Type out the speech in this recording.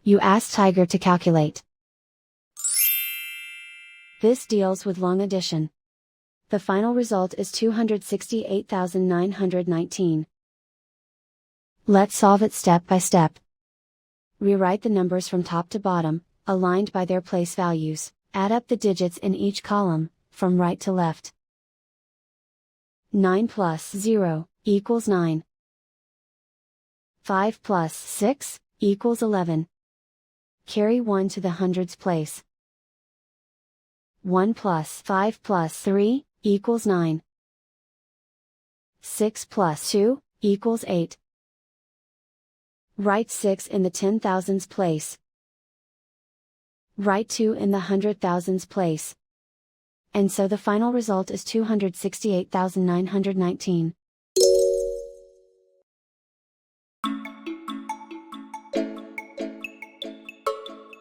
You ask Tiger to calculate. This deals with long addition. The final result is 268,919. Let's solve it step by step. Rewrite the numbers from top to bottom, aligned by their place values. Add up the digits in each column, from right to left. 9 plus 0 equals 9. 5 plus 6 equals 11. Carry 1 to the hundreds place. 1 plus 5 plus 3 equals 9. 6 plus 2 equals 8. Write 6 in the 10,000s place. Write 2 in the 100,000s place. And so the final result is 268,919.